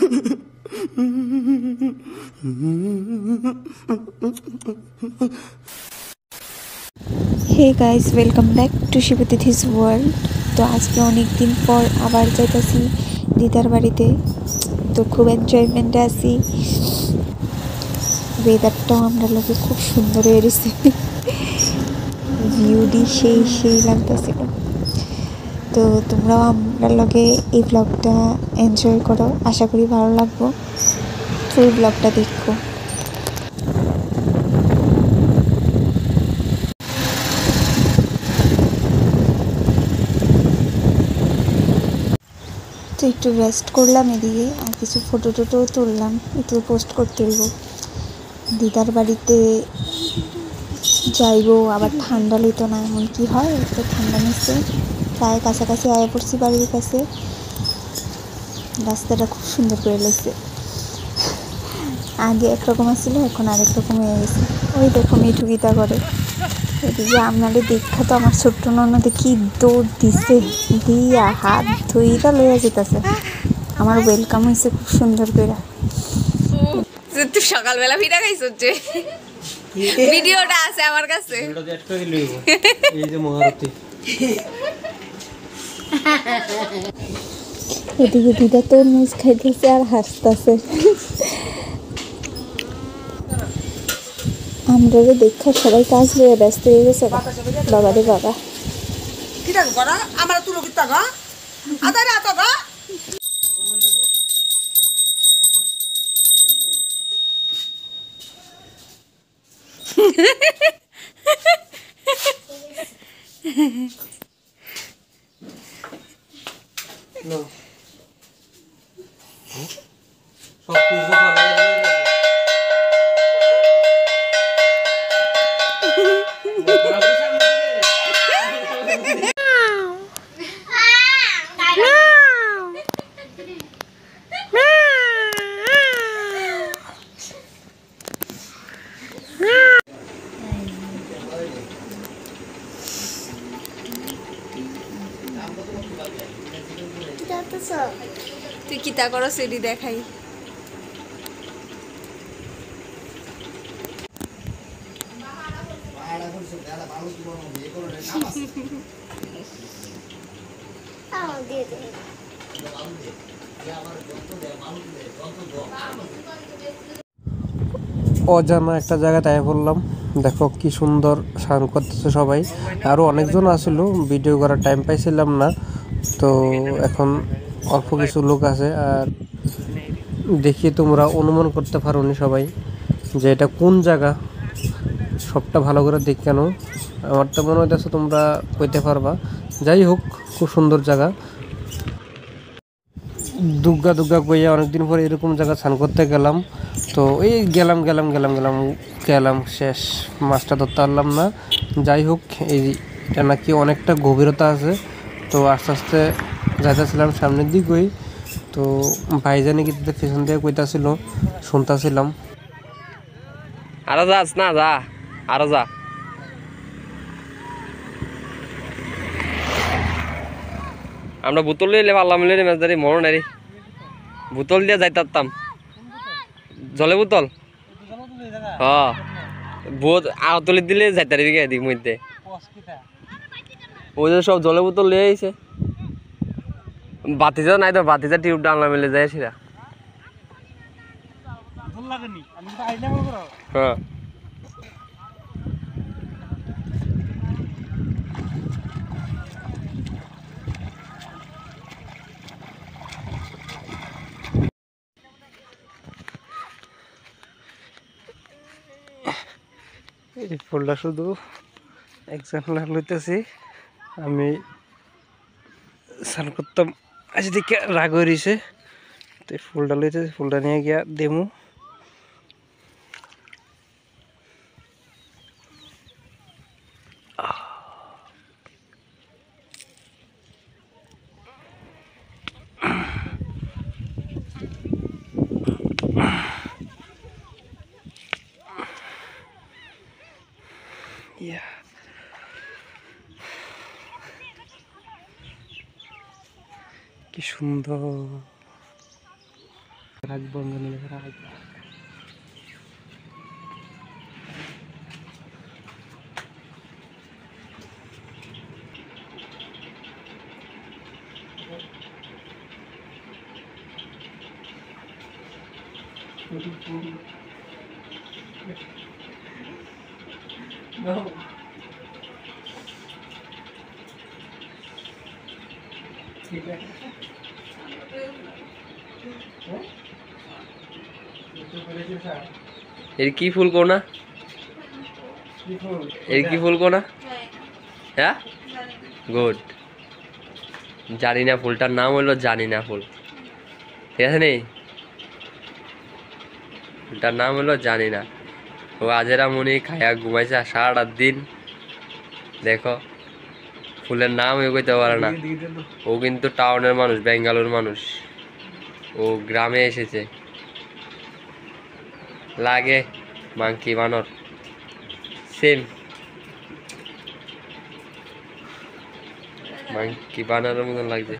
Hey guys welcome back to शिवतिथिस world. तो आज के अनेक दिन पर आबार जाइताছি দিদার বাড়িতে। তো খুব এনজয়মেন্টে আছি। ওয়েদারটাও আমরা লোকে খুব সুন্দর হয়েছে, ভিউটি সেই লাগতেছিল। তো তোমরাও আমরা লগে এই ব্লগটা এনজয় করো, আশা করি ভালো লাগবো। ফুল ব্লগটা দেখো। তো একটু রেস্ট করলাম এদিকে, আর কিছু ফটো টোটো তুললাম, একটু পোস্ট করতে হইব। দিদার বাড়িতে যাইব, আবার ঠান্ডা লইতো না, এমন কি হয়। তো ঠান্ডা নিচ্ছে, প্রায় কাছাকাছি আয়া পড়ছি বাড়ির কাছে। রাস্তাটা খুব সুন্দর করে লেগেছে, আগে একরকম আসছিল, এখন আরেক রকম হয়ে গেছে। ওই দেখো মিঠু গীতা করে। এদিকে আপনাদের দেখা তো আমার ছোট্ট ননদে কি দৌড় দিছে, দিয়া হাত ধুইরা লইয়া যেতেছে। আমার ওয়েলকাম হয়েছে খুব সুন্দর করে। তুই সকালবেলা ভিডিও খাইছ হচ্ছে, ভিডিওটা আছে আমার কাছে। এদিকে দিদা তরমুজ খাইতেছে আর হাসতেছে। আমরা দেখা সবাই কাজ লইয়া ব্যস্ত হয়ে গেছে। বাবা রে বাবা, তুই কিতা করো সেটি দেখাই। অজানা একটা জায়গায় তাই বললাম। দেখো কি সুন্দর স্নান করতেছে সবাই। আরও অনেকজন আসলো, ভিডিও করার টাইম পাইছিলাম না। তো এখন অল্প কিছু লোক আছে, আর দেখি তোমরা অনুমান করতে পারো নি সবাই যে এটা কোন জায়গা। সবটা ভালো করে দেখ কেন, আমার তো মনে হইতেছে তোমরা কইতে পারবা। যাই হোক, খুব সুন্দর জায়গা। দুর্গা দুর্গা কইয়া অনেকদিন পরে এরকম জায়গা স্নান করতে গেলাম। তো এই গেলাম শেষ, মাছটা ধরতে পারলাম না। যাই হোক, এটা নাকি অনেকটা গভীরতা আছে। তো আস্তে আস্তে যাইতেছিলাম সামনের দিকই। তো ভাইজানি কিন্তু পেছন দিয়ে কইতাছিল, শুনতেছিলাম। আরো যাস না, যা আরো যা। আমরা বোতল নিয়ে পারলাম মাছদারি মরো নারি, বোতল দিয়ে যাইতাম। জলে বোতল হ্যাঁ, বহুত আতলি দিলে যাইতারি এদিক মধ্যে। ওই যে সব জলে বোতল লিয়ে আইছে। বাতিজা নাই তো, বাতিজা টিউব ডানলা মেলে যায় সেটা। হ্যাঁ, এই ফুলটা শুধু একজন লইতেছি। আমি স্নান করতাম, আজ দিকে রাগ হয়ে রয়েছে। তো এই ফুলটা লইতেছি, ফুলটা নিয়ে গিয়া দেমু। কি সুন্দর রাজবঙ্গনে লেখা রাজ। এর কি ফুল কো না? এর কি ফুল কো না? হ্যাঁ, গুড। জানি না ফুলটার নাম হলো জানি না ফুল, ঠিক আছে নি? ফুলটার নাম হলো জানি না। ও আজেরা মনি খায়া ঘুমাইছে সারাটা দিন। দেখো ফুলের নাম কইতে পারে না। ও কিন্তু টাউনের মানুষ, বেঙ্গালুর মানুষ, ও গ্রামে এসেছে। লাগে মাংকি বানর, সেম মাংকি বানরের মতন লাগছে।